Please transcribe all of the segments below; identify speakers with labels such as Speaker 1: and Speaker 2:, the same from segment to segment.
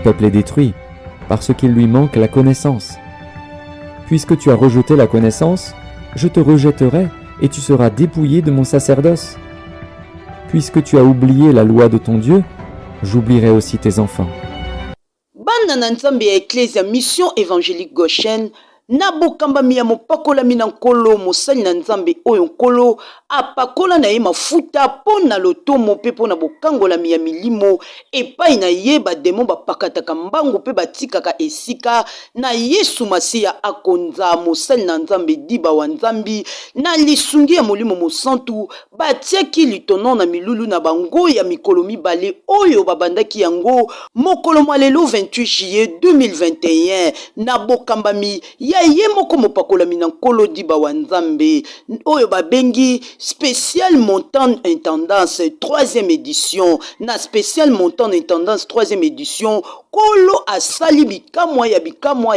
Speaker 1: peuple est détruit, parce qu'il lui manque la connaissance. Puisque tu as rejeté la connaissance, je te rejetterai et tu seras dépouillé de mon sacerdoce. Puisque tu as oublié la loi de ton Dieu, j'oublierai aussi tes enfants.
Speaker 2: Bana na nzambe ya Ecclesia Mission Évangélique Goshen, na bokamba miya mopakola mina nkolo mosali na nzambe oyo nkolo apakola na ye mafuta pona lotomo pe pona bokangola miya milimo epai na ye bademo bapakataka mbangu pe batikaka esika na Yesu Masiya akonza mosali na nzambe diba wa nzambi na lisungi ya molimo mosantu batiaki litono na milulu na bango ya mikolo mibale oyo babandaki yango mokolo mwa lelo 28 juillet 2021 na bokambami ya ye moko mopakolami na nkolo diba wa nzambe oyo babengi spécial montant intendance 3e édition na spécial montant intendance 3e édition kolo asali bikamwa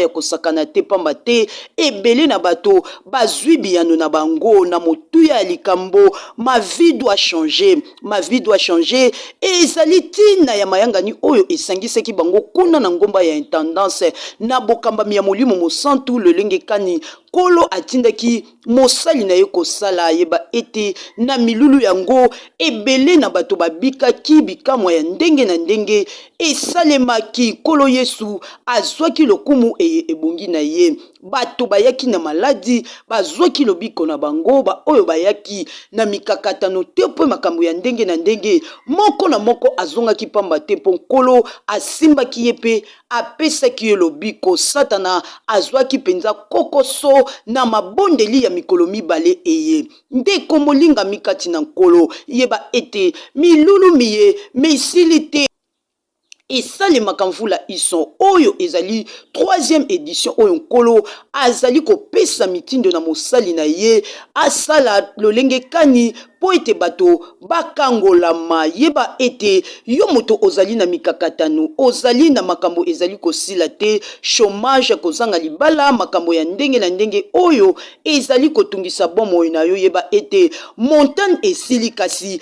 Speaker 2: ya kosakana te pamba te ebele na bato bazwi biyano na bango na motuya ya likambo ma vie doit changer ezali tina ya mayangani oyo esangisaki bango kuna na ngomba ya intendance na bokambami ya molimo mosantu lolenge kani kolo atindaki mosali na ye kosala yeba ete na milulu yango ebele na bato babikaki bikamwa ya ndenge na ndenge esalemaki kolo Yesu azwaki lokumu ebongi na ye bato bayaki na maladi bazwaki lobiko na bango ba oyo bayaki na mikakatano te po makambo ya ndenge na ndenge moko na moko azongaki pamba te po nkolo asimbaki ye pe apesaki ye lobiko satana azwaki penza kokoso na mabondeli ya mikolo mibale eye ndeko molinga mikati na nkolo yeba ete milulu miye mesili te esalemaka mvula ison oyo ezali 3e édition oyo nkolo azali kopesa mitindo na mosali na ye asala lolenge kani po ete bato bakangolama yeba ete yo moto ozali na mikakatano ozali na makambo ezali kosila te chômage kozanga libala makambo ya ndenge na ndenge oyo ezali kotungisa bomoi na yo yeba ete montagne esili kasi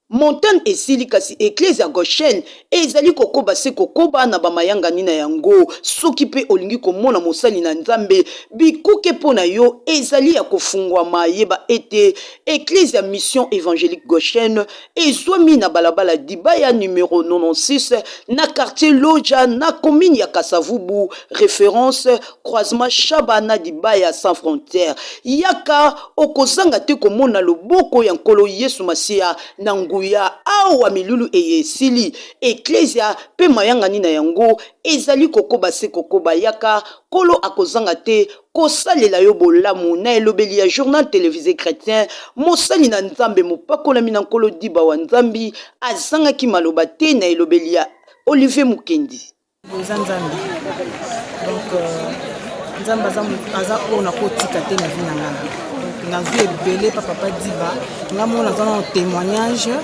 Speaker 2: Montagne esili kasi Ecclesia Goshen ezali kokoba se kokoba na bamayangani na yango soki pe olingi komona mosali na nzambe bikuke pona yo ezali ya kofungwama yeba ete Ecclesia Mission Évangélique Goshen ezwami na balabala dibaya numéro 96 na quartier Loja na commune ya Kasavubu référence croisement Shabana dibaya sans frontières yaka okozanga te komona loboko ya nkolo Yesu Masiya na ya awa milulu eyesili Ecclesia pe mayangani na yango ezali kokoba se kokoba yaka kolo akozanga te kosalela yo bolamu na elobeli ya journal télévisé chrétien mosali na nzambe mopakolami na nkolo diba wa nzambi azangaki maloba te na elobeli ya Olivier Mukendi
Speaker 3: nzambe donc nzambe aza ona kotika te na vina ngana nazwi ebele papa diba ngamona zana témoignage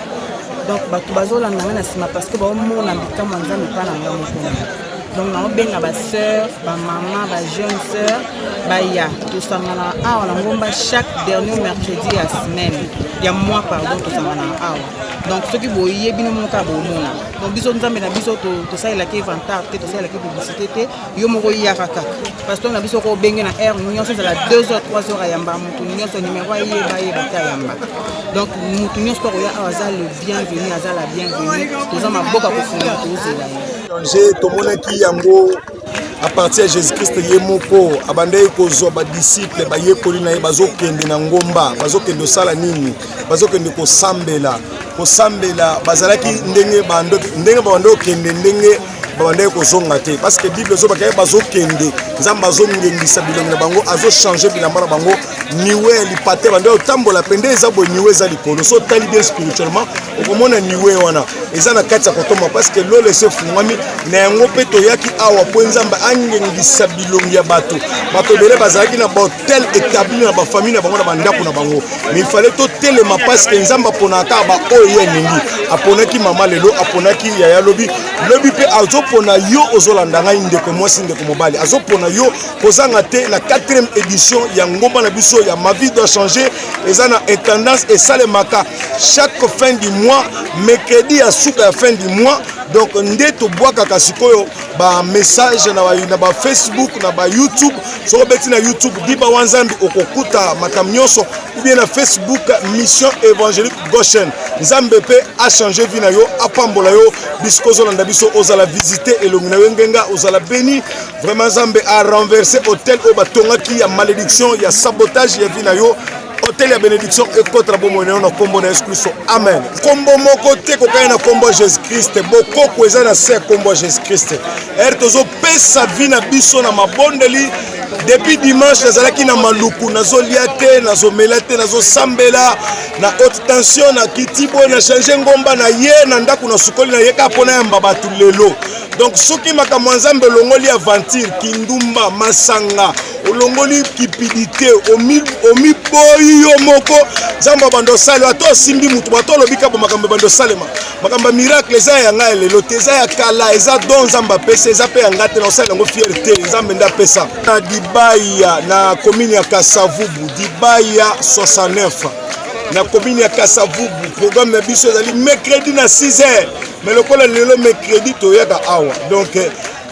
Speaker 3: donc bato bazolanda nga na nsima parce que baomona bikamwa nzambe mpa na nga mokona donc naobenga basœur bamama bajeune sœur baya tosangana awa na ngomba chaque dernier mercredi ya semaine ya mois pardon tosangana awa donc soki boyebi no moka bomona donc biso nzambe na biso tosalelaki inventaire te tosalelaki publicité te yo moko yaka kaka parce que na biso ko obenge na heure nyonso ezala 2 heures 3 heures ayamba motu nyonso numéro ayeba te ayamba donc motu nyonso to koya awa aza le bienvenu aza la bienvenue toza maboka kofunga tozela
Speaker 4: ye tomonaki yango à partir de Jésus-Christ yemoko abandai kozwa ba disciple ba yekoli na ye bazokende na ngomba bazokende sala nini bazokende kosambela bazalaki ndenge bando kende ndenge babandai kozonga te parce que Bible zo bakaya bazokende nzamba azongengisa bilongi na bango azo changer bilamba na bango niwe lipate bando tambola pende eza bo niwe za likolo so tali bien spirituellement okomona niwe wana eza na kati ya kotoma parce que lole se fungami na yango pe toyaki awa po nzamba angengisa bilongi ya bato bele bazalaki na hotel établi na ba famille na bango na bandako na bango mais il fallait to telema parce que nzamba ponaka ba oyo ningi aponaki mama lelo aponaki yaya lobi pe azopona yo ozolanda ngai ndeko mwasi ndeko mobali azopona yo kozanga te na 4e édition ya ngomba na biso ya ma vie doit changer eza na intendance et salemaka chaque fin du mois mercredi à suka ya fin du mois. Donc nde tobwakaka sikoyo ba message na ba Facebook na ba YouTube. Soko beti na YouTube diba wanzambi okokuta makambo nyonso, ou bien na Facebook Mission Évangélique Goshen. Nzambe pe a changé vie na yo, apambola yo, bisko zolanda biso ozala visiter elongi na yo ngenga ozala béni. Vraiment Nzambe a renversé hôtel o batonga ki ya malédiction, ya sabotage ya vie na yo. Hôtel ya bénédiction et contre bomo na kombo na Jésus Christ. Amen. Kombo moko te ko na kombo Jésus Christ. Boko ko eza na se kombo Jésus Christ. Tozo pesa vie na biso na mabondeli. Depuis dimanche nazalaki na maluku nazolia te nazomela te nazosambela na haute tension na kitibo na changer ngomba na ye na ndaku na sukoli na ye ka pona ya mbabatu lelo. Donc soki makambo Nzambe longoli aventure kindumba masanga olongoli kipidité omi boyi yo moko Nzambe bando sale ato simbi mutu bato lobika bo makambo bando salema makambo miracle eza ya ngai lelo te eza ya kala eza don Nzambe pesa eza pe yanga te na sale ngo fierté Nzambe nda pesa na Dibaya na commune ya Kasavubu Dibaya 69 na commune ya Kasavubu programme biso ezali mercredi na 6h mais le kola lelo mercredi toyaka awa donc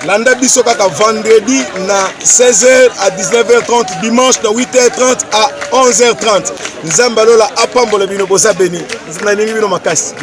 Speaker 4: landa biso kaka vendredi na 16h à 19h30 dimanche na 8h30 à 11h30 Nzamba lola apambola bino boza beni na ningi bino makasi.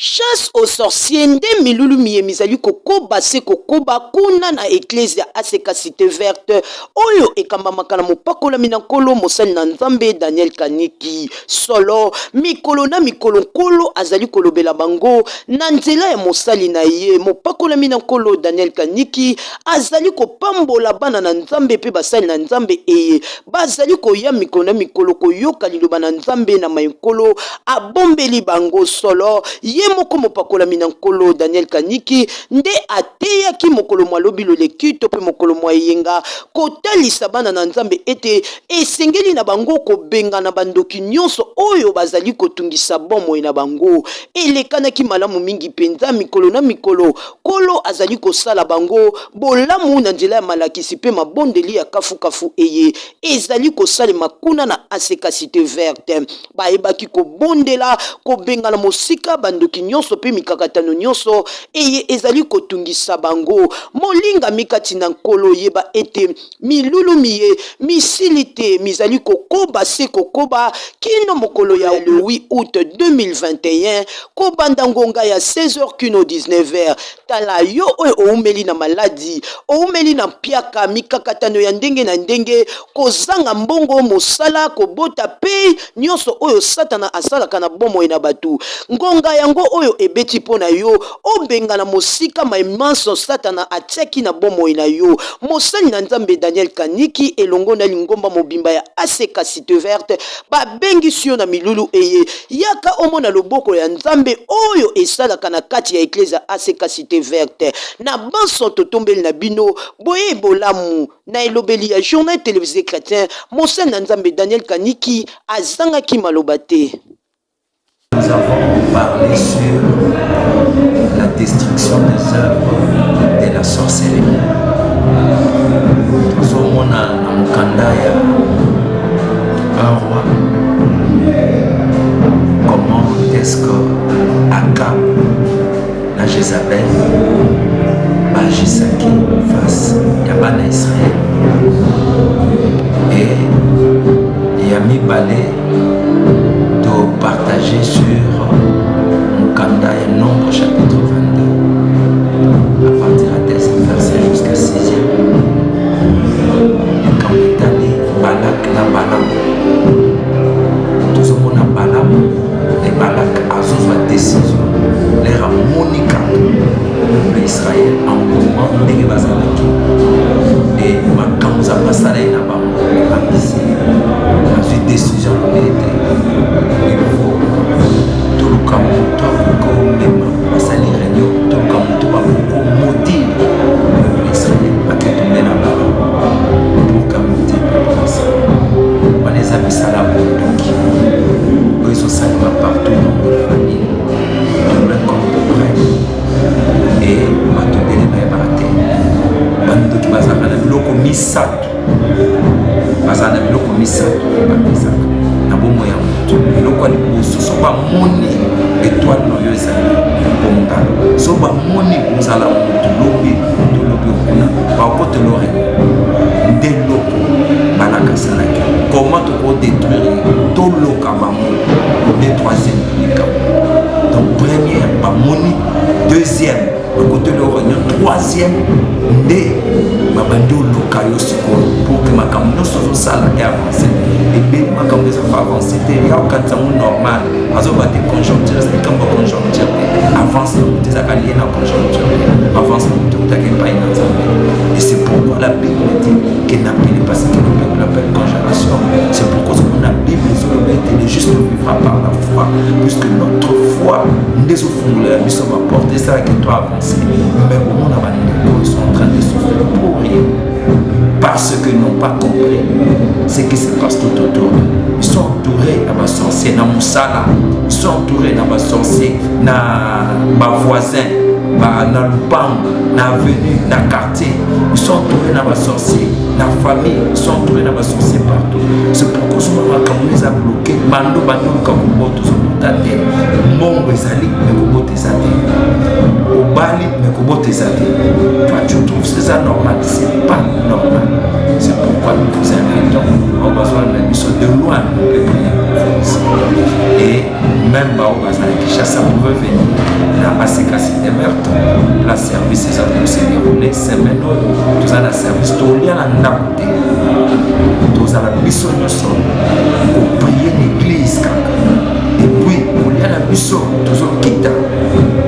Speaker 2: Chasse aux sorciers nde milulu miyemizali kokoba se kokoba kuna na ecclesia ACK Cité Verte oyo ekambamaka na mopakolami na nkolo mosali na Nzambe Daniel Kaniki solo mikolo na mikolo nkolo azali kolobela bango na nzela ya mosali na ye mopakolami na nkolo Daniel Kaniki azali kopambola bana na Nzambe pe basali na Nzambe eye bazali koya mikolo na mikolo koyoka liloba na Nzambe na maikolo abombeli bango solo ye moko mopakolami na nkolo Daniel Kaniki nde ateyaki mokolo mwalobi loleki to pe mokolo mwayenga kotalisa bana na Nzambe ete esengeli na bango kobenga na bandoki nyonso oyo bazali kotungisa bomoi na bango elekanaki malamu mingi penza mikolo na mikolo kolo azali kosala bango bolamu na nzela ya malakisi pe mabondeli ya kafu eye ezali kosalema kuna na ACK Cité Verte bayebaki kobondela kobenga na mosika bandoki nyonso pe mikakatano nyonso eye ezali kotungisa bango molinga mikati na nkolo yeba ete milulu miye misilite mizali kokoba se kokoba kino mokolo ya le 8 août 2021 kobanda ngonga ya 16h kino 19h tala yo oyo oumeli na maladi oumeli na piaka mikakatano ya ndenge na ndenge kozanga mbongo mosala kobota pe nyonso oyo satana asalaka na bomoi na batu ngonga yango oyo ebeti pona yo obenga na mosika maimanso satana atiaki na bomoi na yo mosali na Nzambe Daniel Kaniki elongo na lingomba mobimba ya ACK Cité Verte babengisi yo na milulu eye yaka omona loboko ya Nzambe oyo esalaka na kati ya eklezia ACK Cité Verte na banso totombeli na bino boye bolamu na elobeli ya journal télévisé chrétien mosali na Nzambe Daniel Kaniki azangaki maloba te.
Speaker 5: Nous avons parlé sur la destruction des œuvres de la sorcellerie. Nous avons un Mukandaya, un roi. Comment est-ce que Akab, la Jézabel, Bagisaki face à Israël et Yami Balé de partager sur Mukanda et Nombre chapitre 22 à partir de 10e verset jusqu'à 6e. Et quand il a dit Balak na Balam, tout ce monde a Balam et Balak a une décision. Les Ramonika, le Israël en mouvement de Bazalaki et Makamuza Pasale na Bambo, a une décision de vérité. Il faut tout le Kamuto Boko Mema, Basali Réunion, tout le Kamuto Boko Moti, le Israël a tout tombé na Bambo pour Kamuti, pour Israël. On les a mis à la Bondoki, ils sont salués partout dans les familles. Et matobele na ebate bando ki bazaka na biloko misato bazana biloko misato bapesaka na bomo ya moto bato eloko ya liboso so bamoni étoile na yo ezali bongalo so bamoni ozala moto lobi okuna bakotelo reno nde loko balakasanaki comment tokodétruire toloka bango nde troisième likambo donc première bamoni deuxième bakotelo reno troisième nde babandi oloka yo sikoyo pour que makambo nyonso ozosala e avance ebeli makambo eza koavance te ya okanisa ngo normal azoba te conjoncture eza likambo ya conjoncture te avance na moto ezaka lie na conjoncture te avance na moto okutaka epai na nzambe et c'est pourquoi la Bible dit que n'appelez pas ce que le peuple appelle congélation c'est pourquoi la Bible ezoloba ete le juste vivra par la foi puisque notre foi nde ezofungolela biso baporte esalaki to avance mais omona bandeko ils sont en train de souffrir pour rien parce qu'ils n'ont pas compris ce qui se passe tout autour d'eux. Ils sont entourés dans ma sorcier, dans Moussala. Ils sont entourés dans ma sorcier, dans ma voisin, dans le banc, dans l'avenue, dans le quartier. Ils sont entourés dans ma sorcier, dans la famille. Ils sont entourés dans ma sorcier partout. C'est pourquoi souvent quand on les a bloqués, Mando quand on voit tous les datés, Mongo Zali, mais on voit tes datés. Obali, mais on voit tes datés. Toi, tu trouves ça normal? C'est pas normal. C'est pourquoi nous vous invitons au besoin de mission de loin et même au besoin de Kinshasa pouvait venir dans la Cité Verte la service s'est déroulé c'est maintenant tout à la service tout lien à Ndakouté tout à la mission nous sommes pour prier l'église et puis au lien à la mission tout au quitte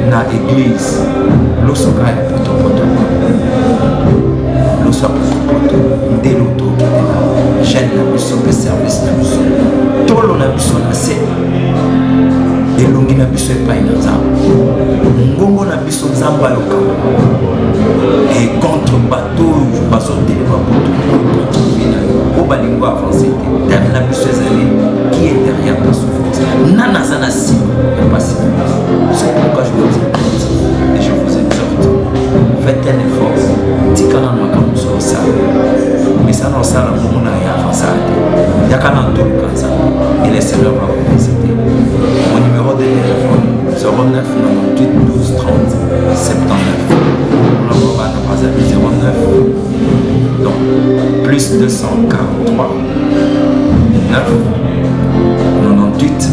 Speaker 5: dans l'église l'osoka est pour ton soit dès l'auto jeune la mission de service la mission tout le la mission la scène et longi la mission pas une ngongo la mission zamba loka et contre bateau bateau de contre au balingo avancé terme la mission qui est derrière ta souffrance nana sana si pas si c'est pourquoi je vous invite et je vous exhorte faites un effort tikana makambo ça mais ça non ça la mona ya avancade yakana tolukanza et laissez-le va vous visiter mon numéro de téléphone 09 98 12 30 79 on va pas 09 donc plus 243 9 98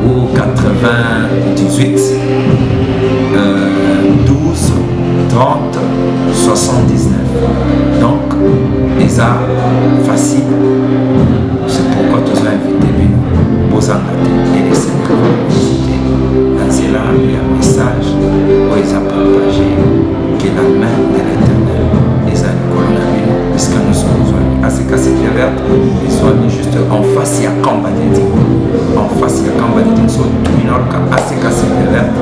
Speaker 5: ou 98 12 30 79 donc les arts facile c'est pourquoi tu as invité nous aux et les visiter dans ces là il y a un message où ils ont partagé que la main de l'éternel les a colonisé puisque nous sommes besoin à ce cas c'est verte ils sont mis juste en face il y a combat en face il y a combat de sont tout mineur à ce cas c'est verte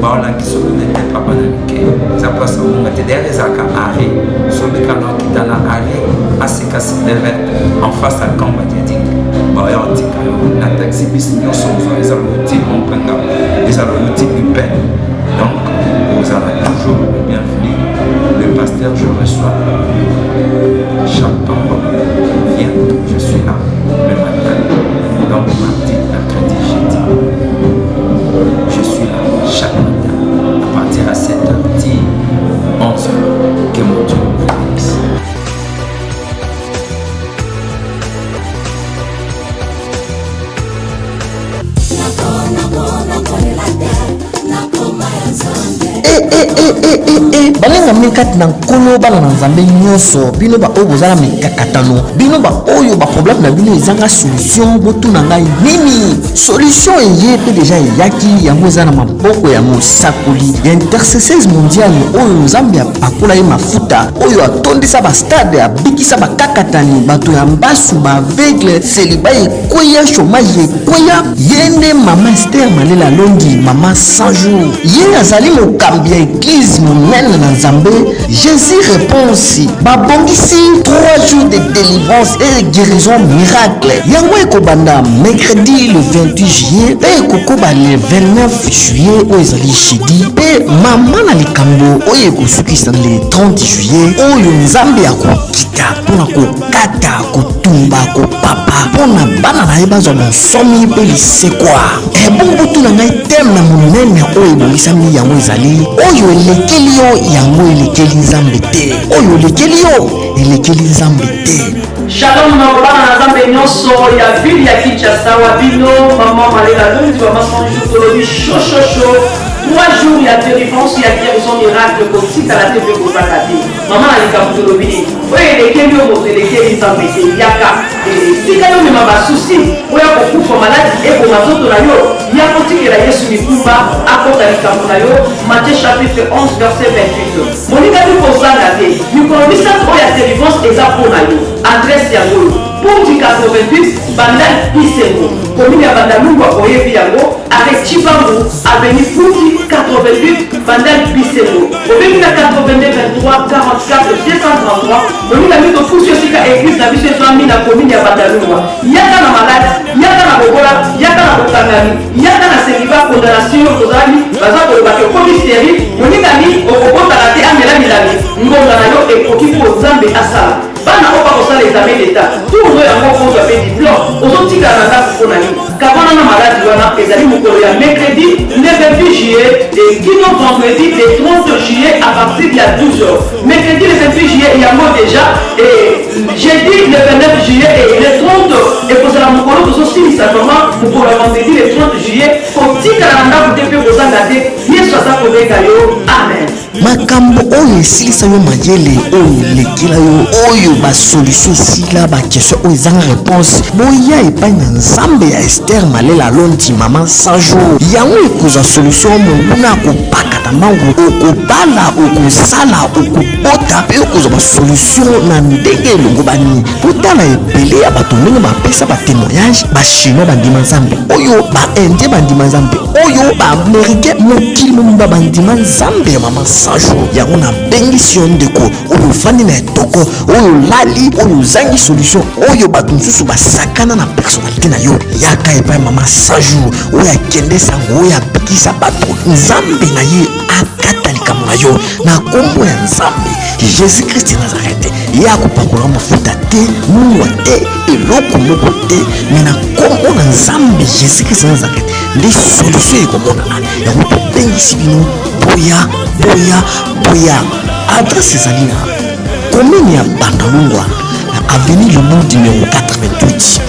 Speaker 5: baola qui sont n'était pas bananique ça passe au moment de derrière ça arrêt sur le canal qui dans arrêt à ce cas c'est verte en face à combat de baola on dit que la taxi business sont ils ont le type on prend ils ont le type du pain donc vous avez toujours le bienvenu le pasteur je reçois chaque tombe vient je suis là le matin donc mardi mercredi jeudi je suis là chaque matin à partir à 7h10 11h que mon Dieu vous bénisse.
Speaker 6: balenga mikati na nkolo bana na nzambe nyonso bino baoyo bozala mikakatano bino baoyo baproblème na bino ezanga solution botuna ngai nini solution eye mpe deja eyaki yango eza na maboko ya mosakoli ya intercesseuse mondiale oyo nzambe apakola ye mafuta oyo atondisa bastade abikisa bakakatani bato ya mbasu baaveugle seliba ekweya chômage ekweya ye nde mama Esther Malela Longi mama 100 jours ye azali mokambi ya eglise monene na nzambe Nzambe, Jésus répond aussi. Babongisi 3 jours de délivrance et guérison miracle. Yango ekobanda mercredi le 28 juillet et kokoba le 29 juillet oyo ezali jeudi pe mama na likambo oyo ekosukisa le 30 juillet oyo Nzambe akokita mpona kokata kotumba kopapa mpona bana na ye bazwa bonsomi mpe lisekwa. Ebongo tuna ngai teme na monene oyo ebongisami yango ezali oyo elekeli yo yango elekeli Nzambe te, oyo elekeli yo elekeli Nzambe te.
Speaker 7: Shalom na bana na Nzambe nyonso ya ville ya Kinshasa wa bino mama malela lundi wa masanju tolobi chaud 3 jours ya délivrance ya guérison miracle kotika la TV kozakati mama na likambo tolobi oyo elekeli yo moto elekeli Nzambe te yaka esika yo mema basusi oyo kokufa maladi ekoma nzoto na yo ya kotikela Yesu likumba akota likambo na yo Matthieu chapitre 11 verset 28 moninga yo kozanga te mikolo misato oyo ya délivrance eza mpona yo adresse yango Ponti 88 bandal Bisengo commune ya Bandalungwa oyebi yango avec Chibangu avenue Ponti 88 bandal Bisengo obebi na 82 23 44 233 moninga mito fusi osika église na biso ezwami na commune ya Bandalungwa yaka na maladi yaka na bobola yaka na bokangami yaka na sekiba condamnation tozali baza koloba ke komiseri moninga ni okobotana te amela milami ngonga na yo ekoki mpo Nzambe asala bana oba kosala examen d'état tourno yango kozwa mpe diplôme ozotikala na ndako mpona nini kabana na maladi wana ezali mokolo ya mercredi le 28 juillet et kino vendredi le 30 juillet à partir de 12h mercredi le 28 juillet yango déjà et jeudi le 29 juillet et le 30 ekozala mokolo tozosilisa vraiment mokolo ya vendredi le 30 juillet kotikala na ndako te mpe kozanga te yesu aza kobenga yo amen.
Speaker 6: Makambo oyo esilisa yo mayele oyo elekela yo oyo basolution esila bakestion oyo ezanga réponse boya epai na Nzambe ya Esther Malela Londi mama 100 jours yango ekozwa solution monguna akopakata mbangu okobala okozala okobota mpe okozwa basolution na ndenge elongo bani potala ebele ya bato ndenge bapesa batémoignage bachinois bandima Nzambe oyo baindien bandima Nzambe oyo baaméricain mokili momimba bandima Nzambe ya mama 100 jours yango na bengisi yo ndeko oyo ofandi na etoko oyo lali oyo ozangi solution oyo bato mosusu basakana na personnalité na yo yaka epai mama 100 jours oyo akende sango oyo abikisa bato Nzambe na ye akata likambo na yo na kombo ya Nzambe Jésus Christ Nazareth ye akopakola mafuta te munwa te eloko moko te me na kombo na Nzambe Jésus Christ Nazareth nde solution ekomonana yango tobengisi bino boya adresse ezali na commune ya Bandalungwa na avenue le monde numéro 88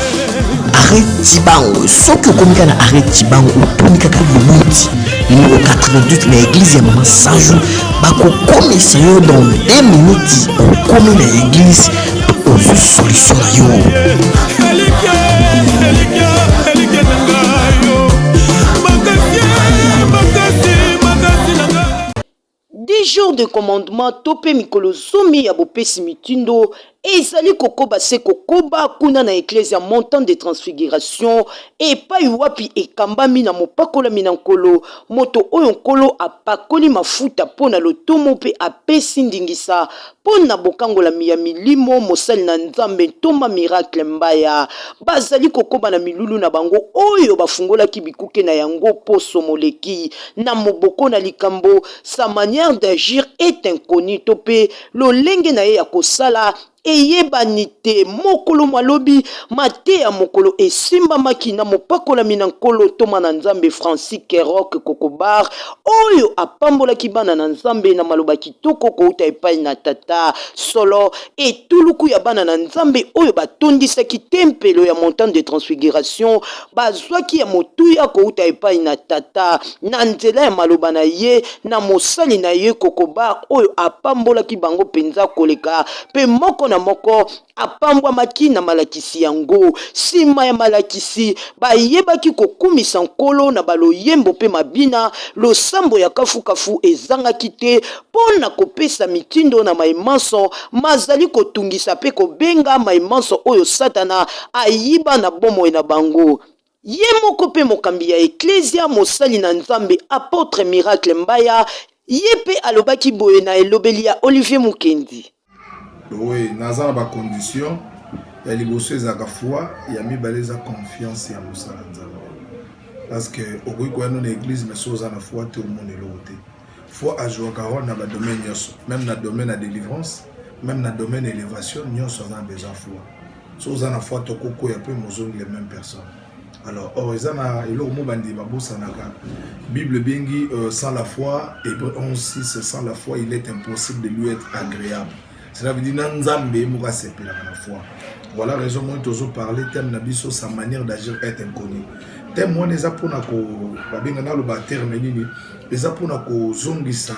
Speaker 6: arrêt Tibango soki okomika na arrêt Tibango otoni kaka Lumudi numéro 88 na église ya mama 100 jours bakokomisa yo dans 2 minutes okomi na église ozwi solution na yo.
Speaker 2: 10 jours de commandement tope mikolo zomi ya bopesi mitindo ezali kokoba se kokoba kuna na eklezia montant de transfiguration epai wapi ekambami na mopakolami na nkolo moto oyo nkolo apakoli mafuta mpo na lotomo mpe apesi ndingisa mpo na bokangola ya milimo mosali na Nzambe ntomba miracle mbaya bazali kokoba na milulu na bango oyo bafungolaki bikuke na yango poso moleki na moboko na likambo sa manière d'agir est inconnue tope lolenge na ye ya kosala eyebani te mokolo malobi mateya mokolo esimbamaki na mopakolami na nkolo toma na Nzambe Francis Kerok Kokobar oyo apambolaki bana na Nzambe na maloba kitoko kouta epai na tata solo etuluku ya bana na Nzambe oyo batondisaki tempelo ya montant de transfiguration bazwaki ya motuya kouta epai na tata na nzela ya maloba na ye na mosali na ye Kokobar oyo apambolaki bango penza koleka pe moko na moko apambwamaki na malakisi yango sima ya malakisi bayebaki kokumisa nkolo na baloyembo pe mabina losambo ya kafukafu ezangaki te pona kopesa mitindo na maimanso mazali kotungisa pe kobenga maimanso oyo satana ayiba na bomoi na bango. Ye moko pe mokambi ya eklezia mosali na Nzambe apôtre miracle mbaya Yepe alobaki boye na elobeli ya Olivier Mukendi.
Speaker 8: Oui, naza ba condition ya liboso ezaka foi ya mibale za confiance ya mosala nzambe. Parce que okoki koya na église mais soza na foi te omona eloko te. Foi ajouaka rôle na ba domaine nyonso, même na domaine ya délivrance, même na domaine élévation nyonso aza besoin foi. Soza na foi tokoko ya pe mozongi les mêmes personnes. Alors, ezana eloko mo bandi babosanaka. Bible bengi sans la foi, Hébreux 11:6, sans la foi il est impossible de lui être agréable. Cela veut dire Nzambe muka sepela na foi. Voilà la raison moi toujours parler thème nabiso sa manière d'agir est inconnue. Thème moi neza pona ko babenga na lo ba terme nini, eza pona ko zongisa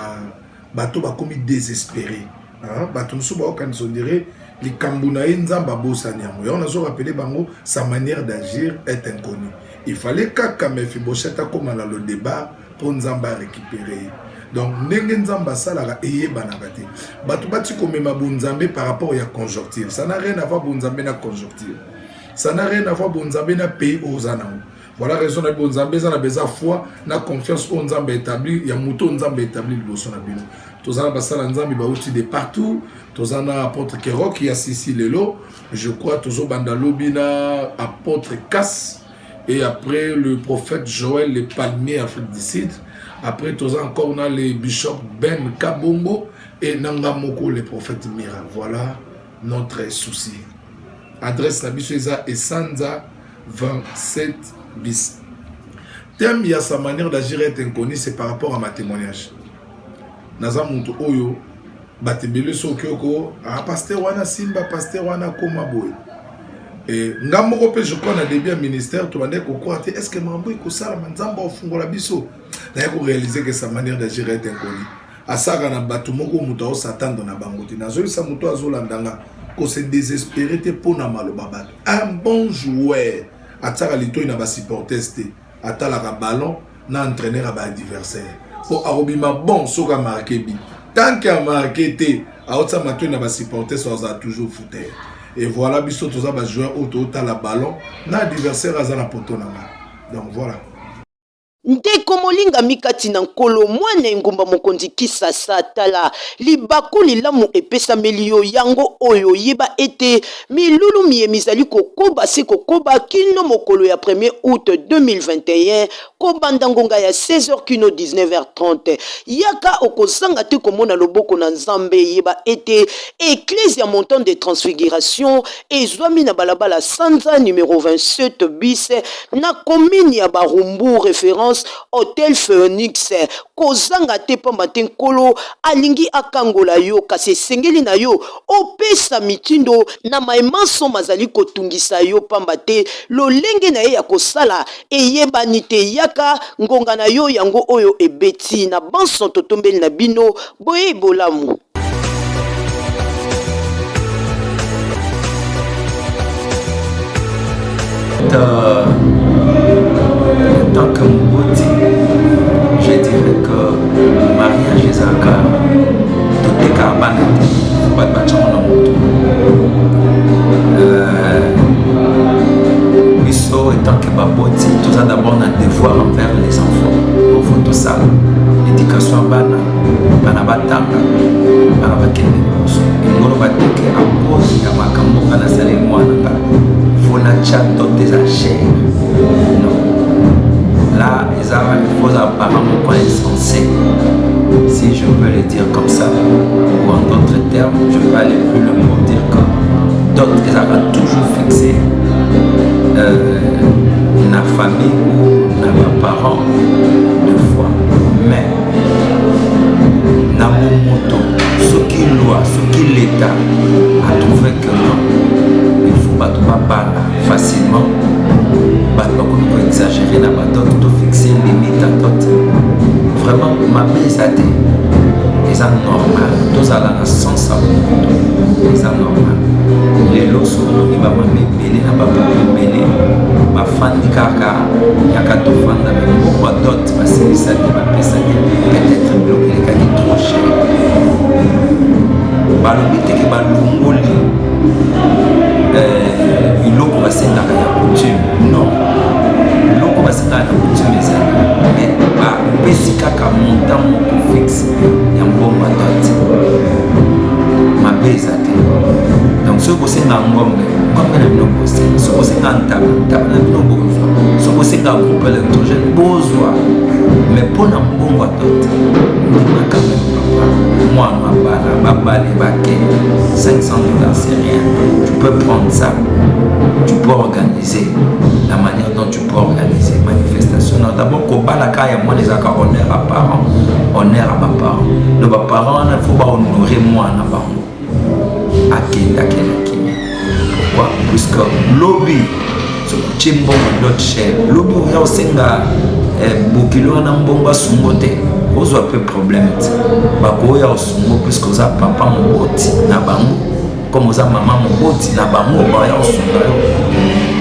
Speaker 8: bato ba komi désespéré. Hein, bato muso ba okanisa dirait likambu na Nzamba bosani yango. On a zo rappelé bango sa manière d'agir est inconnue. Il fallait kaka Mephibosheth akoma na le débat pour Nzamba récupérer. Donc, ndenge nzamba salaka eyebanaka te. Bato bati komema bonzambe par rapport à conjoncture. Ça n'a rien à voir bonzambe na conjoncture. Ça n'a rien à voir bonzambe na pays aux anamo. Voilà la raison de bonzambe ça na besoin foi na confiance au nzambe établi, ya muto nzambe établi liboso na bino. Tozana basala nzambe bauti de partout. Tozana apôtre Kero qui assisi lelo, je crois tozo bandalobi na apôtre Cass et après le prophète Joël le palmier Afrique du Sud. Après, tous encore, on a les bishops Ben Kabongo et Nangamoko, les prophètes Mira. Voilà notre souci. Adresse la Bisheza et Sanza 27 bis. Thème, il y a sa manière d'agir est inconnue, c'est par rapport à ma témoignage. Nazamuto Oyo, Batebele Sokyoko, pasteur Wana Simba, pasteur Wana Komaboy. Et ngamoko je crois na début ministère to bande ko quoi est-ce que mambo ko sala manzamba ofungola biso na ko réaliser que sa manière d'agir est inconnue asaka na batu moko muto o s'attendre na bangote na zo sa muto azolandanga ko se désespérer te pona maloba bato un bon joueur ataka litoyi na ba supporters te atala ka ballon na entraîneur à ba adversaire pour arobima bon soka marqué bi tant qu'il a marqué te a otsa matoyi na ba supporters ça toujours fouter. Et voilà, biso toza ba joueur auto la ballon na adversaire azana poto nanga. Donc voilà.
Speaker 2: Ndeko molinga mikati na nkolo mwana ngumba mokonzi Kisasa tala libakuli lamu epesa melio yango oyo yeba ete milulu mizali kokoba se kokoba kino mokolo ya 1er août 2021 kobanda ngonga ya 16h kino 19h30 yaka okozanga te komona loboko na nzambe yeba ete église ya montant de transfiguration ezwami na balabala Sanza numéro 27 bis na commune ya Barumbu référence Hôtel Phoenix kozanga te pamba te nkolo alingi akangola yo kasi sengeli na yo opesa mitindo na maimanso mazali kotungisa yo pamba te lolenge na ye ya kosala eyebani te yaka ngonga na yo yango oyo ebeti na banso totombeli na bino boye bolamu.
Speaker 5: En tant que Mboti, je dirais que mariage est un cas tout est carbanate, pas de bâtiment dans mon tour. Bisso, en tant que Baboti, tout ça d'abord un devoir envers les enfants. Au faut tout ça. L'éducation à Bana, Bana Batanga, Bana Bakende, Ngoro Bateke, Apose, Yamakambo, Bana Sale, Moana, Fonacha, toutes des achères. Non. Là, il faut apparemment pas insensé, si je peux le dire comme ça, ou en d'autres termes, je vais aller plus loin pour dire que d'autres, ils ont toujours fixé la famille ou les parents de foi. Mais, dans mon moto, ce qui loi, ce qui l'État a trouvé que non, il faut pas tout parler facilement. Pas exagérer na badote to fixer limite à d'autres. Vraiment ma bise a été c'est normal tous à la sens à c'est normal les lots sont ni ba mame belé na ba belé ba fan di kaka yaka to fan na ba badote ba c'est ça qui va pesa peut-être bloquer les cas qui trop cher ba le but que ba lungoli iloko basenda ya coutume non iloko basenda ya coutume mais opesi kaka montant moko fixe ya mbongo dot mabe eza te. Donc soki bosenga ngombe na bino bosenga, soki bosenga ntaba na bino bozwa, soki bosenga groupe électrogène bozwa. Mais pour la mbongo dot ndimaka même papa mwana babale bakende $500 c'est rien. Tu peux prendre ça, tu peux organiser la manière dont tu peux organiser manifestation. D'abord kobala kaya moi les aka honneur à parents, honneur à parents. Le parents il faut pas honorer moi na bango akenda kelakimi. Pourquoi? Puisque lobby so chimbo dot share lobby ya senga bokilo na mbongo sungo te ozwa peu problème bakoya osungo puisque oza papa moboti na bango comme oza maman moboti na bango baya osunga yo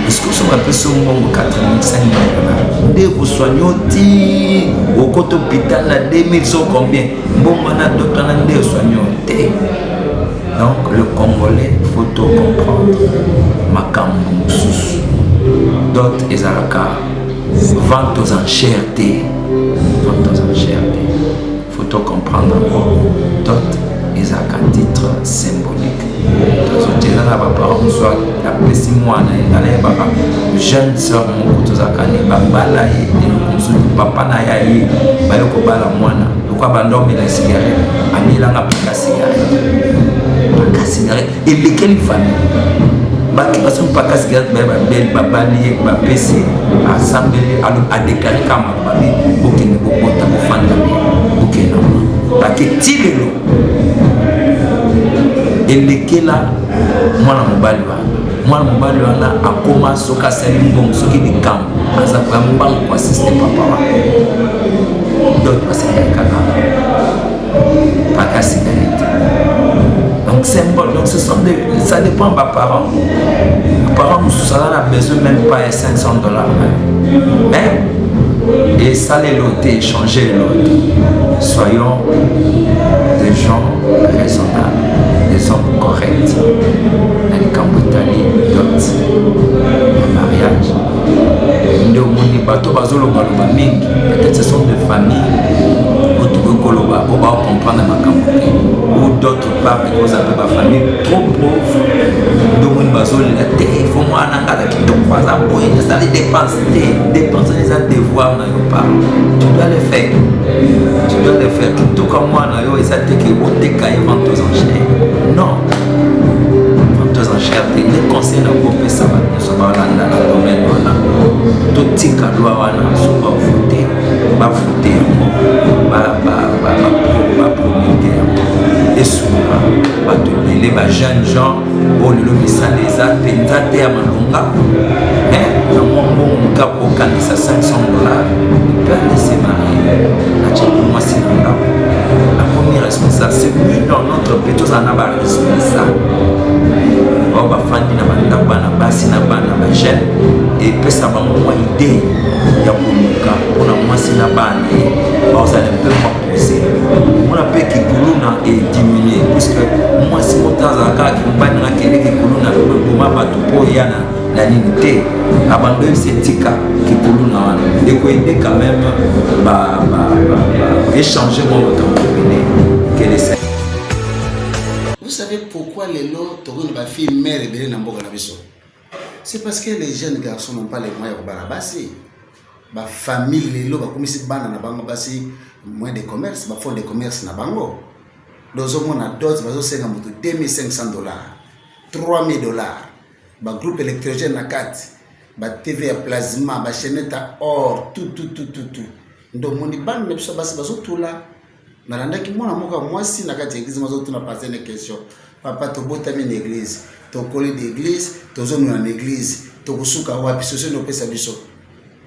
Speaker 5: puisque osunga peso mbongo 4500 nde kosoigno ti okoto hôpital na 2000 so combien mbongo na docteur na nde soigno te. Donc le Congolais faut tout comprendre makambo mosusu dot ezalaka vente aux enchères. Faut tout comprendre encore. Dot est un titre symbolique. Parents soit la petite moine jeune soeur mon kotozakane babala et papa na yaye bayoko bala mwana pourquoi bandorme la cigarette amilanga pika cigarette et lesquelles famille baki baso paka cigarette babali bapesi assemblée a déclaré kama babi bokene bokota bofanda bokena baki tilelo elekela mwana mobali wana akoma soka sali mbongo soki likambo aza kwa mbango kwa assiste papa wa d'autres passer paka cigarette. Donc symbole, donc ça dépend de mes parents. Mes parents n'a besoin même pas de $500. Mais, et ça les loter, changer les loter. Soyons des gens raisonnables, des hommes corrects. Dans les Cambotani, d'autres, le mariage. Peut-être ce sont des familles où on va comprendre ma campagne. Ou d'autre part, parce que ma famille trop pauvre. Donc, il faut moi ça les dépenses, les devoirs, tu dois les faire. Tout comme moi, ça te dit que vente aux enchères. Non. Vente aux enchères, les conseils de groupe, ça va dans le domaine. Tout petit cadeau, voter, et souvent, les jeunes gens, les à Malonga, mais dans mon cas, pour $500, il peut aller se marier. Moi, c'est la première responsable, c'est lui dans notre pays, tous en avons responsable. On va faire des jeunes et puis ça va m'envoyer idée. Il y a pour moi, c'est la bande et vous allez un peu m'opposer. On a payé qui et diminuer puisque moi si mon temps à cas qui va dans qui kuluna pour ma batupo yana la limité abandonner ces tika qui kuluna et quoi aider quand même échanger mon temps quel est.
Speaker 9: Vous savez pourquoi les lots tourne ma fille mère et belé n'amboka na biso? C'est parce que les jeunes garçons n'ont pas les moyens de barabasser. Ma famille les lots va comme si bana na bango basi moins de commerce, ba fond de commerce na bango. Dans un monde à d'autres, ils ont $2,500, $3,000, ba groupe électrogène à 4, ba TV à plasma, ba chaînette à or, tout. Donc mon iban ne peut pas se tout là. Nalanda ki mona moka moi si na kati église mazo tout na passer une question. Papa to botami une église, to collé d'église, to zone en église, to kusuka wapi soso no pesa biso.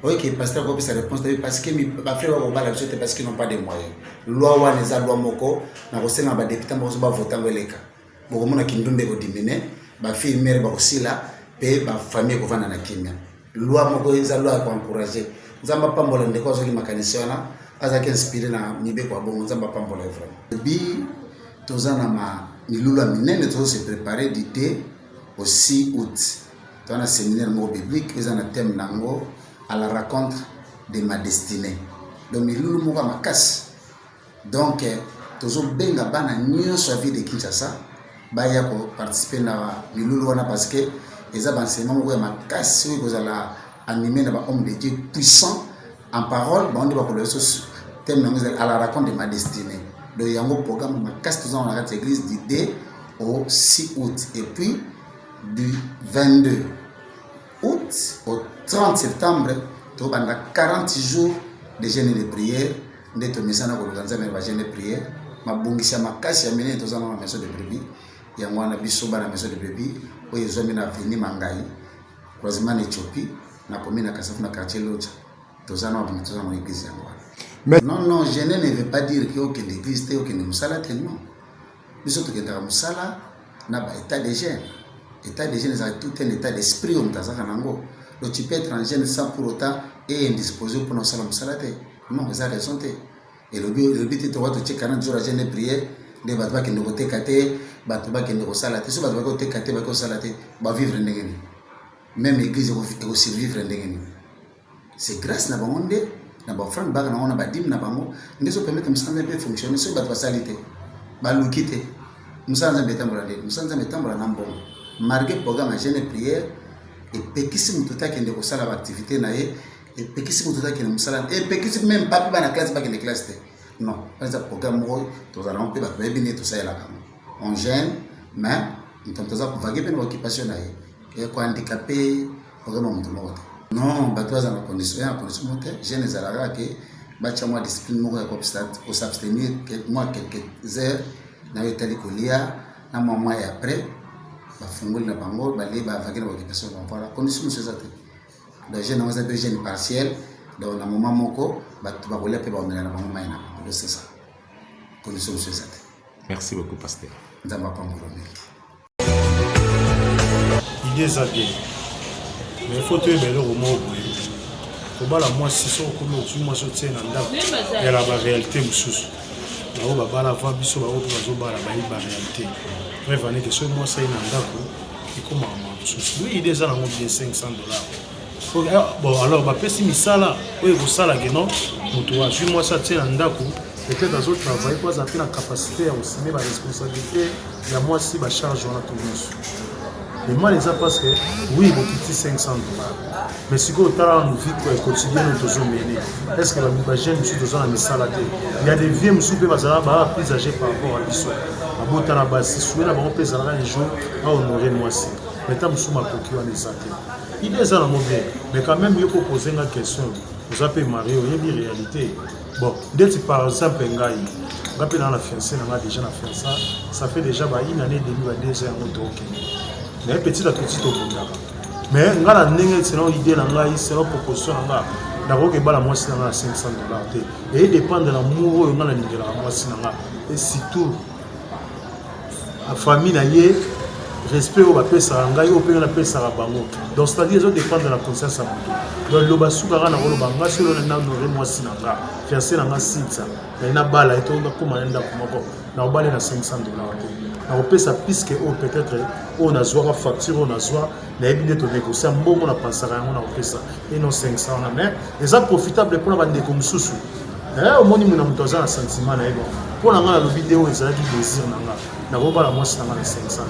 Speaker 9: Oui, que le pasteur a sa réponse parce que mes frères vont pas l'accepter parce qu'ils n'ont pas de moyens. Loi ou les loi moko, na kosenga ba député ba voter weleka. Boko mona kindumbe ko diminuer, ba fille mère ba osila, pe ba famille ko vana na kimia. Loi moko eza loi ko encourager. Nzamba pambola ndeko zo ki makanisi wana, aza ki inspirer na mibe ko bongo nzamba pambola vraiment. Bi tozana ma milula minene tozo se préparer d'idée au 6 août. Dans un séminaire mot biblique, ils ont un thème nango à la rencontre de ma destinée. donc milulu moko makasi donc tozobenga bana nyonso ya ville de Kinshasa baya ko participer na milulu wana parce que eza banseignement moko ya makasi oyo kozala animé na ba homme de Dieu puissant en parole bande bakoloba so thème nango à la raconte de ma destinée donc yango programme makasi tozala na kati église du 2 au 6 août et puis du 22 août au 30 septembre tu as 40 jours de jeûne et de prière nde tomesana kologanza mais ba jeûne et prière mabungisa makasi ya minene tozana na maison de brebis yango wana biso bana maison de brebis oyo zomi na avenue Mangai croisement Éthiopie na commune Kasafu na quartier Loja tozana na église yango. Mais non, jeûner ne veut pas dire que aucune église te aucune musala tellement biso tokendaka musala na ba état de jeûne. État de jeûne, c'est tout un état d'esprit. Donc tu peux être en jeûne sans pour autant et indisposé pour nous salam salate. Non, c'est ça raison. Et le but est de voir 40 jours à jeûne et prière. Les battements qui nous ont été catés, battements qui nous ont salate. Si battements qui ont été catés, battements qui ont salate, va vivre en dégaine. Même l'église va survivre en dégaine. C'est grâce à Bangonde, à Bafran Bag, à Badim, à Bango, nous avons permis que nous soyons fonctionner sur la salité. Baloukite. Nous sommes en bétambrandé, nous sommes en bétambrandé. Malgré le programme de jeûne et prière, et pékisi mututa qui est dans l'activité nae, et pékisi mututa qui est dans la et pékisi même pas dans la classe, pas dans la classe. Non, pas dans le programme où nous allons faire la bébé tout ça là. On jeûne, mais nous sommes tous vagués pour l'occupation nae. Et quoi handicapé, programme de mort. Non, bateau dans la condition monter, jeûne les alara que bâtir moi discipline mourir pour s'abstenir quelques heures, na yetali kolia, na moi et après. Fungoli na bango balé ba vaguer l'occupation voilà condition c'est ça donc j'ai dans un jeune partiel donc na moment moko ba ba kolia pe ba on na bango maina c'est ça condition c'est ça.
Speaker 10: Merci beaucoup pasteur.
Speaker 9: Nzamba pa ngolomé
Speaker 11: idée ça bien mais faut te belle au mot faut bala moi si so comme tu moi so tient na ndako et la réalité mususu na ba bala va biso ba oto bazo bala ba réalité. Mais il que ce mois, c'est un andako. Et comment on oui, il est déjà bien $500. Bon, alors, bah, si ça là, oui, vous ça là, non, je moi ça tient un andako. Peut-être dans d'autres travail, quoi, ça a la capacité à aussi mettre la responsabilité. Il y a moi si ma charge on a tout le mal les a parce que oui, vous quittez $500. Mais si vous avez une vie quotidienne, vous avez mené. Est-ce que la jeune monsieur doit avoir une salade? Il y a des vieux monsieur qui sont plus âgés par rapport à l'histoire. La base, si souvent on peut un jour à honorer moi aussi. Maintenant, je suis ma coquille en exacté. Il est dans mon bien, mais quand même, il faut poser une question. Vous avez marié, il y a une réalité. Bon, dès que par exemple, on a dans la fiancée, on a déjà la fiancée, ça fait déjà une année et demie à 2 ans au mais petit à petit au Bundaka. Mais on a une idée, c'est une proposition. D'abord, il y a $500. Et il dépend de l'amour, on a une et surtout, la famille respect au pape saranga yo pe na pe sarabango donc c'est-à-dire ils dépend de la conscience à donc le basukara na lo banga solo na honorer moi sinanga fiancé na sitsa na bala eto na kuma nda kumako na obale na $500 na opesa puisque peut-être on a zoa facture on a zoa na ebine to négocier mbongo na pensara yango na opesa et non 500 na mais les profitable pour na bande comme susu au moni mona mutoza na sentiment na ego pour na ngala lo vidéo ezalaki désir na ngala na bobala moi sinanga na 500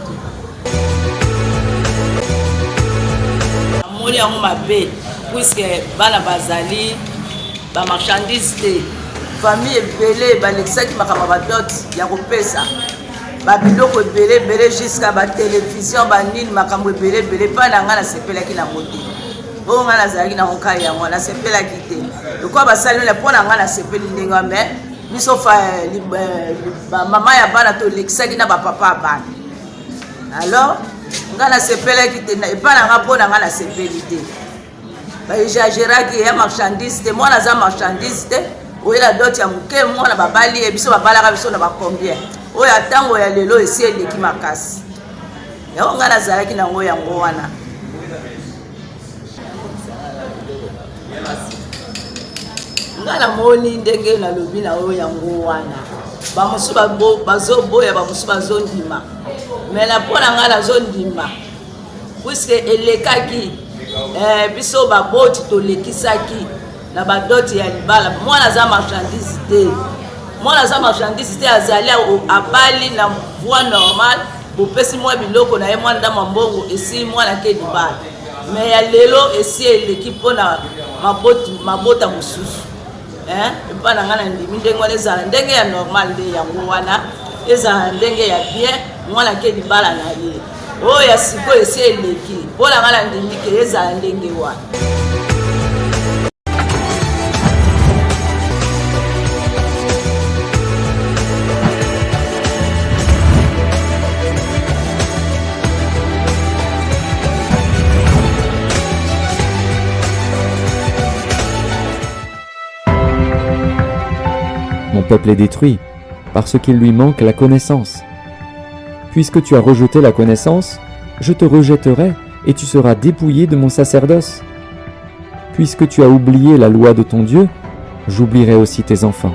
Speaker 12: moli yango mabe puisque bana bazali ba marchandise te famille ebele balekisaki makambo badote ya kopesa babiloko ebele jusqu'à batelevizio banini makambo ebele mpa na ngai nasepelaki na mote oyo ngai nazalaki na mokai yango nasepelaki te lokola basali mpo na ngai nasepeli ndenge me biso bamama ya bana tolekisaki na bapapa ya bana alors nga nasepelaki te epa na nga mpo na nga nasepeli te baexageraki ya marchandise te mwana aza marchandise te oyela dote ya moke mwana babali ye biso babalaka biso na bacombien oyo atango ya lelo esi eleki makasi yango nga nazalaki nango yango wana nga namoni ndenge nalobi na oyo yango wana bamosusu bazoboya bamosusu bazondima mais na mpo na ngai nazondima puiske elekaki biso baboti tolekisaki na badoti ya libala mwana aza marchandise te mwana aza marchandise te azali abali na voie normale bopesi mwa biloko na ye mwana ndama mbongo esili mwana ke libala me ya lelo esi eleki mpona mabota mosusu epa na ngai na ndimi ndenge wana ezala ndenge ya normal nde yango wana ezala ndenge ya bien mwana ke libala na ye oyo ya sikoyo esi eleki mpona ngai na ndimi ke ezala ndenge wana.
Speaker 1: Mon peuple est détruit, parce qu'il lui manque la connaissance. Puisque tu as rejeté la connaissance, je te rejetterai et tu seras dépouillé de mon sacerdoce. Puisque tu as oublié la loi de ton Dieu, j'oublierai aussi tes enfants.